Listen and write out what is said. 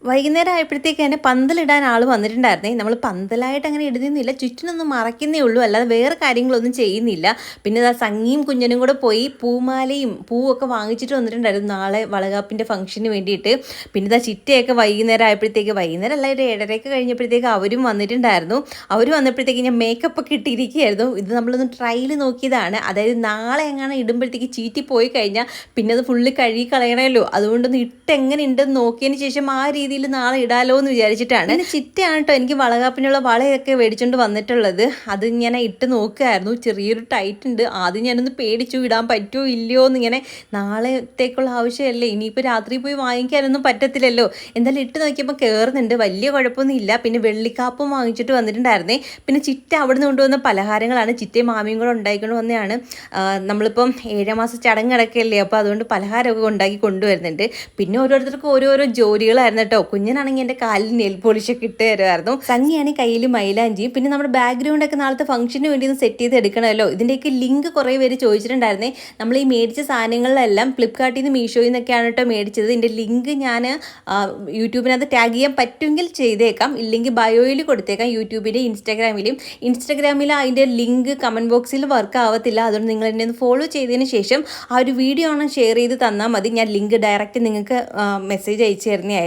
വൈകുന്നേരം ആയപ്പോഴത്തേക്ക് തന്നെ പന്തലിടാൻ ആൾ വന്നിട്ടുണ്ടായിരുന്നേ. നമ്മൾ പന്തലായിട്ട് അങ്ങനെ ഇടുന്നില്ല, ചുറ്റിനൊന്നും മറയ്ക്കുന്നേ ഉള്ളൂ, അല്ലാതെ വേറെ കാര്യങ്ങളൊന്നും ചെയ്യുന്നില്ല. പിന്നെ ഇതാ സംഗിയും കുഞ്ഞനും കൂടെ പോയി പൂമാലയും പൂവൊക്കെ വാങ്ങിച്ചിട്ട് വന്നിട്ടുണ്ടായിരുന്നു നാളെ വളകാപ്പിൻ്റെ ഫംഗ്ഷന് വേണ്ടിയിട്ട്. പിന്നെ ഇതാ ചിറ്റയൊക്കെ വൈകുന്നേരം അല്ല, ഒരു 7:30 കഴിഞ്ഞപ്പോഴത്തേക്ക് അവരും വന്നിട്ടുണ്ടായിരുന്നു. അവർ വന്നപ്പോഴത്തേക്ക് ഞാൻ മേക്കപ്പ് ഒക്കെ ഇട്ടിരിക്കുകയായിരുന്നു. ഇത് നമ്മളൊന്ന് ട്രയൽ നോക്കിയതാണ്. അതായത് നാളെ എങ്ങനെ ഇടുമ്പോഴത്തേക്ക് ചീറ്റി പോയി കഴിഞ്ഞാൽ പിന്നെ അത് ഫുള്ള് കഴുകി കളയണമല്ലോ, അതുകൊണ്ടൊന്ന് എങ്ങനെ ഉണ്ടെന്ന് നോക്കിയതിന് ശേഷം ആ രീതിയിൽ നാളെ ഇടാലോ എന്ന് വിചാരിച്ചിട്ടാണ്. പിന്നെ ചിറ്റയാണ് കേട്ടോ എനിക്ക് വളകാപ്പിനുള്ള വളയൊക്കെ മേടിച്ചുകൊണ്ട് വന്നിട്ടുള്ളത്. അത് ഞാൻ ഇട്ട് നോക്കുകയായിരുന്നു. ചെറിയൊരു ടൈറ്റ് ഉണ്ട്. ആദ്യം ഞാനൊന്ന് പേടിച്ചു, ഇടാൻ പറ്റുമോ ഇല്ലയോ എന്ന്. ഇങ്ങനെ നാളത്തേക്കുള്ള ആവശ്യമല്ലേ, ഇനിയിപ്പോൾ രാത്രി പോയി വാങ്ങിക്കാനൊന്നും പറ്റത്തില്ലല്ലോ. എന്തായാലും ഇട്ട് നോക്കിയപ്പോൾ കയറുന്നുണ്ട്, വലിയ കുഴപ്പമൊന്നും ഇല്ല. പിന്നെ വെള്ളിക്കാപ്പും വാങ്ങിച്ചിട്ട് വന്നിട്ടുണ്ടായിരുന്നേ. പിന്നെ ചിറ്റ അവിടെ നിന്ന് കൊണ്ടുവന്ന പലഹാരങ്ങളാണ്. ചിറ്റയും മാമിയും കൂടെ ഉണ്ടാക്കിക്കൊണ്ട് വന്നതാണ്. നമ്മളിപ്പം 7 മാസം ചടങ്ങടക്കല്ലേ, അപ്പോൾ അതുകൊണ്ട് പലഹാരമൊക്കെ ഉണ്ടാക്കി കൊണ്ടുവരുന്നുണ്ട്. പിന്നെ ഓരോരുത്തർക്കും ഓരോരോ ജോലികളായിരുന്നു കേട്ടോ. കുഞ്ഞനാണെങ്കിൽ എൻ്റെ കാലിൽ നെയിൽ പോളിഷൊക്കെ ഇട്ട് തരുമായിരുന്നു. സംഗിയാണെങ്കിൽ കയ്യിൽ മൈലാഞ്ചിയും. പിന്നെ നമ്മുടെ ബാക്ക്ഗ്രൗണ്ടൊക്കെ നാളത്തെ ഫംഗ്ഷന് വേണ്ടി ഒന്ന് സെറ്റ് ചെയ്ത് എടുക്കണമല്ലോ. ഇതിൻ്റെയൊക്കെ ലിങ്ക് കുറേ പേര് ചോദിച്ചിട്ടുണ്ടായിരുന്നേ. നമ്മൾ ഈ മേടിച്ച സാധനങ്ങളിലെല്ലാം ഫ്ലിപ്കാർട്ടിൽ നിന്ന് മീഷോയിൽ നിന്നൊക്കെയാണ് കേട്ടോ മേടിച്ചത്. ഇതിൻ്റെ ലിങ്ക് ഞാൻ യൂട്യൂബിനകത്ത് ടാഗ് ചെയ്യാൻ പറ്റുമെങ്കിൽ ചെയ്തേക്കാം, ഇല്ലെങ്കിൽ ബയോയിൽ കൊടുത്തേക്കാം. യൂട്യൂബിലും ഇൻസ്റ്റഗ്രാമിൽ അതിൻ്റെ ലിങ്ക് കമൻറ്റ് ബോക്സിൽ വർക്ക് ആവത്തില്ല. അതുകൊണ്ട് നിങ്ങൾ എന്നെ ഒന്ന് ഫോളോ ചെയ്തതിന് ശേഷം ആ ഒരു വീഡിയോ ആണ് ഷെയർ ചെയ്ത് തന്നാൽ മതി. ഞാൻ ലിങ്ക് ഡയറക്റ്റ് നിങ്ങൾക്ക് മെസ്സേജ് അയച്ചു തരുന്നതായിരിക്കും.